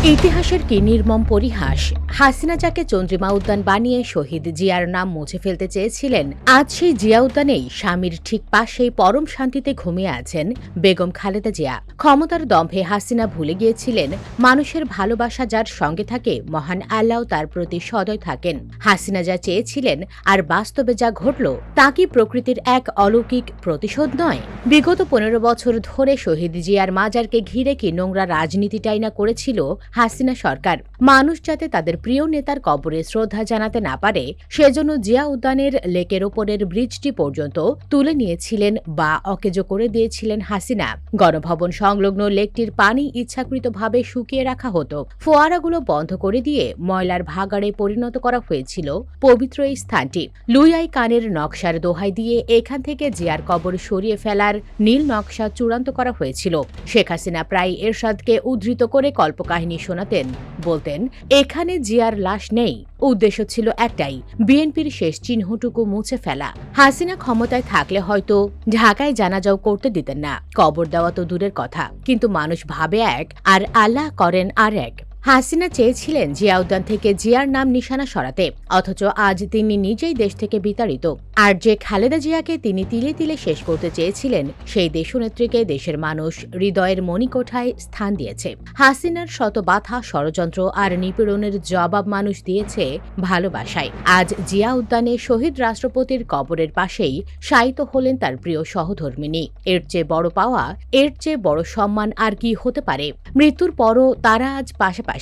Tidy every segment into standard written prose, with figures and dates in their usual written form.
ইতিহাসের কি নির্মম পরিহাস। হাসিনা যাকে চন্দ্রিমা উদ্যান বানিয়ে শহীদ জিয়ার নাম মুছে ফেলতে চেয়েছিলেন, আজ সেই জিয়া উদ্যানেই স্বামীর ঠিক পাশেই পরম শান্তিতে ঘুমিয়ে আছেন বেগম খালেদা জিয়া। ক্ষমতার দম্ভে হাসিনা ভুলে গিয়েছিলেন মানুষের ভালোবাসা যার সঙ্গে থাকে মহান আল্লাহ তার প্রতি সদয় থাকেন। হাসিনা যা চেয়েছিলেন আর বাস্তবে যা ঘটল তা কি প্রকৃতির এক অলৌকিক প্রতিশোধ নয়? বিগত 15 বছর ধরে শহীদ জিয়ার মাজারকে ঘিরে কি নোংরা রাজনীতিটাই না করেছিল হাসিনা সরকার। মানুষ যাতে তাদের প্রিয় নেতার কবরে শ্রদ্ধা জানাতে না পারে সেজন্য জিয়া উদ্যানের লেকের ওপরের ব্রিজটি পর্যন্ত তুলে নিয়েছিলেন বা অকেজো করে দিয়েছিলেন হাসিনা। গণভবন সংলগ্ন লেকটির পানি ইচ্ছাকৃতভাবে শুকিয়ে রাখা হতো, ফোয়ারাগুলো বন্ধ করে দিয়ে ময়লার ভাগাড়ে পরিণত করা হয়েছিল পবিত্র এই স্থানটি। লুইয়াই কানের নকশার দোহাই দিয়ে এখান থেকে জিয়ার কবর সরিয়ে ফেলার নীল নকশা চূড়ান্ত করা হয়েছিল। শেখ হাসিনা প্রায় এরশাদকে উদ্ধৃত করে কল্পকাহিনী শোনাতেন, বলতেন এখানে জিয়ার লাশ নেই, উদ্দেশ্য ছিল একটাই, বিএনপির শেষ চিহ্নটুকু মুছে ফেলা। হাসিনা ক্ষমতায় থাকলে হয়তো ঢাকায় জানাজাও করতে দিতেন না, কবর দেওয়া তো দূরের কথা, কিন্তু মানুষ ভাবে এক আর আল্লাহ করেন আর এক। হাসিনা চেয়েছিলেন জিয়া উদ্যান থেকে জিয়ার নাম নিশানা সরাতে, অথচ আজ তিনি নিজেই দেশ থেকে বিতাড়িত। আর যে খালেদা জিয়াকে তিনি তিলে তিলে শেষ করতে চেয়েছিলেন সেই দেশনেত্রীকে দেশের মানুষ হৃদয়ের মণিকোঠায় স্থান দিয়েছে। হাসিনার শত বাধা, ষড়যন্ত্র আর নিপীড়নের জবাব মানুষ দিয়েছে ভালোবাসায়। আজ জিয়া উদ্যানে শহীদ রাষ্ট্রপতির কবরের পাশেই শায়িত হলেন তার প্রিয় সহধর্মিণী। এর চেয়ে বড় পাওয়া, এর চেয়ে বড় সম্মান আর কি হতে পারে? মৃত্যুর পরও তারা আজ পাশাপাশি,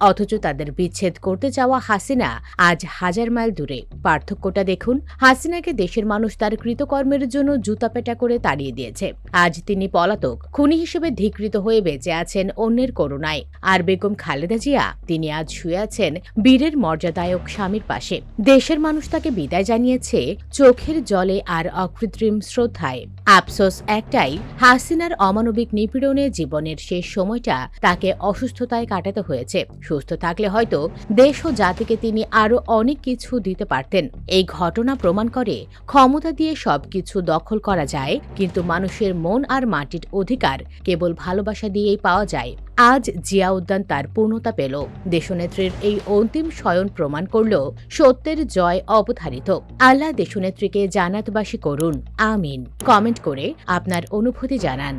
অথচ তাদের বিচ্ছেদ করতে যাওয়া হাসিনা আজ হাজার মাইল দূরে। পার্থক্যটা দেখুন, হাসিনাকে দেশের মানুষ তার কৃতকর্মের জন্য জুতাপেটা করে তাড়িয়ে দিয়েছে। আজ তিনি পলাতক, খুনি হিসেবে ধিকৃত হয়ে বেঁচে আছেন অন্যের করুণায়। আর বেগম খালেদা জিয়া, তিনি আজ শুয়ে আছেন বীরের মর্যাদায়ক স্বামীর পাশে। দেশের মানুষ তাকে বিদায় জানিয়েছে চোখের জলে আর অকৃত্রিম শ্রদ্ধায়। আফসোস একটাই, হাসিনার অমানবিক নিপীড়নে জীবনের শেষ সময়টা তাকে অসুস্থতায় কাটাতে হয়েছে। সুস্থ থাকলে হয়তো দেশ ও জাতিকে তিনি আরো অনেক কিছু দিতে পারতেন। এই ঘটনা প্রমাণ করে ক্ষমতা দিয়ে সবকিছু দখল করা যায়, কিন্তু মানুষের মন আর মাটির অধিকার কেবল ভালোবাসা দিয়েই পাওয়া যায়। আজ জিয়া উদ্যান তার পূর্ণতা পেল। দেশনেত্রীর এই অন্তিম শয়ন প্রমাণ করল সত্যের জয় অবধারিত। আল্লাহ দেশনেত্রীকে জান্নাতবাসী করুন, আমিন। কমেন্ট করে আপনার অনুভূতি জানান।